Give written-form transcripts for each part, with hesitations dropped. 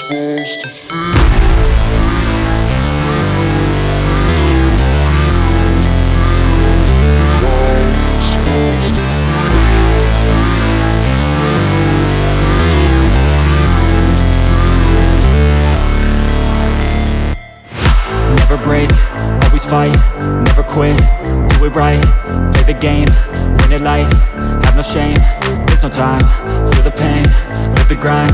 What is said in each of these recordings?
Never break, always fight, never quit, do it right, play the game, win it life, have no shame, there's no time, feel the pain, live the grind,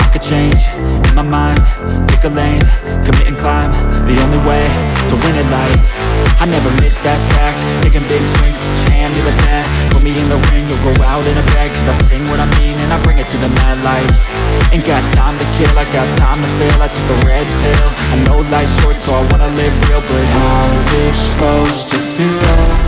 I could change, in my mind, pick a lane, commit and climb, the only way to win it life. I never miss, that's fact, taking big swings, put your hand to the bat, put me in the ring, you'll go out in a bag, cause I sing what I mean and I bring it to the mad light. Ain't got time to kill, I got time to feel, I took the red pill, I know life's short so I wanna live real, but how's it supposed to feel?